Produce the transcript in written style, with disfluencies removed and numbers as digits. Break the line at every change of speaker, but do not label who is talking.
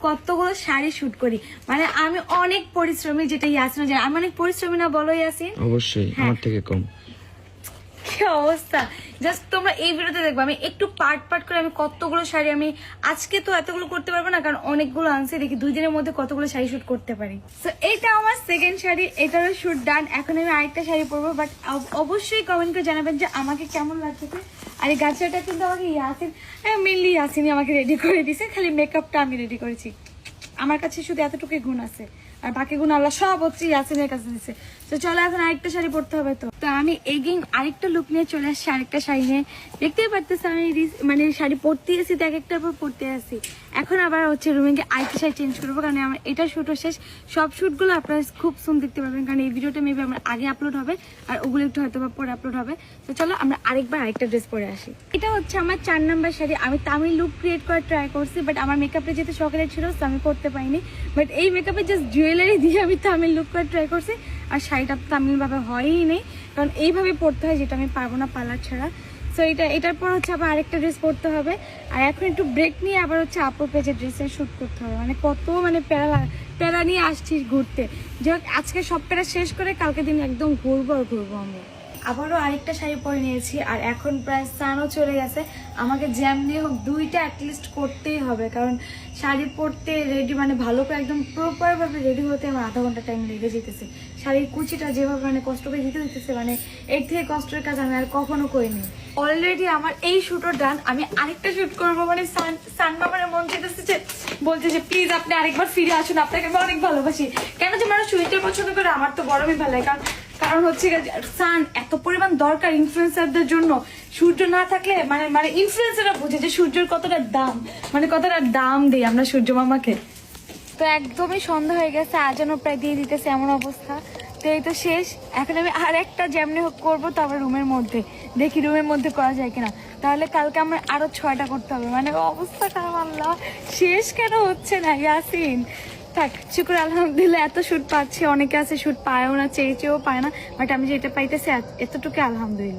কতগুলো শাড়ি শুট করি, মানে আমি অনেক পরিশ্রমী, যেটা ইয়াসিন জানে আমি অনেক পরিশ্রমী না, বলো ইয়াসিন?
অবশ্যই আমার থেকে কম।
কি অবস্থা, জাস্ট তোমরা এই ভিডিওতে দেখবো আমি একটু পার্ট পার্ট করে আমি কতগুলো শাড়ি, আমি আজকে তো এতগুলো করতে পারবো না কারণ অনেকগুলো আনছি, দেখি 2 দিনের মধ্যে কতগুলো শাড়ি শুট করতে পারি। তো এটা আমার সেকেন্ড শাড়ি, এটারও শুট ডান। এখন আমি আরেকটা শাড়ি পরবো, বাট অবশ্যই কমেন্ট করে জানাবেন যে আমাকে কেমন লাগছে। আর এই গাছটা কিন্তু আমাকে ইয়াসিন, মেনলি ইয়াসিনই আমাকে রেডি করে দিছে, খালি মেকআপটা আমি রেডি করেছি। আমার কাছে শুধু এতটুকুই গুণ আছে, আর বাকি গুণ আল্লাহ সব হচ্ছে ইয়াসিনের কাছে দিচ্ছে। তো চলো এখন আরেকটা শাড়ি পরতে হবে। তো আমি এগেইন আরেকটা লুক নিয়ে চলে আসছি, আরেকটা শাড়ি নিয়ে। দেখতেই পারতেছি আমি মানে শাড়ি পরতে আসি তো এক একটার পর পরতে আসি। এখন আবার হচ্ছে রুমে গিয়ে আরেকটা শাড়ি চেঞ্জ করবো, কারণ আমার এটা শুটও শেষ। সব শুটগুলো আপনারা খুব সুন দেখতে পাবেন, কারণ এই ভিডিওটা মেবি আমার আগে আপলোড হবে আর ওগুলো একটু হয়তো বা পরে আপলোড হবে। তো চলো আমরা আরেকবার আরেকটা ড্রেস পরে আসি। এটা হচ্ছে আমার 4 নাম্বার শাড়ি। আমি তামিল লুক ক্রিয়েট করার ট্রাই করছি, বাট আমার মেকআপটা যেহেতু শখের ছিল তো আমি করতে পারিনি। বাট এই মেকআপে জাস্ট জুয়েলারি দিয়ে আমি তামিল লুক করার ট্রাই করছি। আর শাড়িটা তো তামিলভাবে হয়ই নেই, কারণ এইভাবে পরতে হয়, যেটা আমি পারবো না পার্লার ছাড়া। সো এটার পর হচ্ছে আবার আরেকটা ড্রেস পরতে হবে। আর এখন একটু ব্রেক নিয়ে আবার হচ্ছে আপুর পেজে ড্রেসের শ্যুট করতে হবে। মানে কত মানে প্যারা নিয়ে আসছি ঘুরতে। যাই হোক আজকে সব প্যারা শেষ করে কালকে দিন একদম ঘুরবো আমরা। আবারও আরেকটা শাড়ি পরে নিয়েছি, আর এখন প্রায় স্নানও চলে গেছে। আমাকে যেমনি হোক 2টা অ্যাটলিস্ট করতেই হবে, কারণ শাড়ি পরতে রেডি মানে ভালো করে একদম প্রপারভাবে রেডি হতে আমার আধা ঘন্টা টাইম লেগে যেতেছে। শাড়ির কুচিটা যেভাবে মানে কষ্ট করে দিতে দিতেছে, মানে এর থেকে কষ্টের কাজ আমি আর কখনো করিনি। অলরেডি আমার এই শ্যুটও ডান। আমি আরেকটা শ্যুট করবো, মানে সানমামার মন চেতেছে যে বলছে যে প্লিজ আপনি আরেকবার ফিরে আসুন, আপনাকে আমি অনেক ভালোবাসি। কেন যে মানুষ সুইটার পছন্দ করে, আমার তো গরমই ভালো লাগে। কারণ হচ্ছে সান এত পরিমাণ দরকার ইনফ্লুয়েন্সারদের জন্য। সূর্য না থাকলে মানে ইনফ্লুয়েন্সাররা বুঝে যে সূর্যের কতটা দাম, মানে কতটা দাম দিই আমরা সূর্য মামাকে। তো একদমই সন্ধ্যা হয়ে গেছে, আজানও প্রায় দিয়ে দিতেছে, এমন অবস্থা। তো এই তো শেষ। এখন আমি আর একটা যেমনি হোক করবো, তো আবার রুমের মধ্যে দেখি রুমের মধ্যে করা যায় কিনা। তাহলে কালকে আমার আরো 6টা করতে হবে। মানে অবস্থা খারাপ, আল্লাহ শেষ কেন হচ্ছে না ইয়াসিন। থাক, শুক্র আলহামদুলিল্লাহ এত শুট পাচ্ছি। অনেকে আছে শুট পায়ও না, চেয়েও পায় না, বাট আমি যেটা পাইতেছি এতটুকু আলহামদুলিল্লাহ।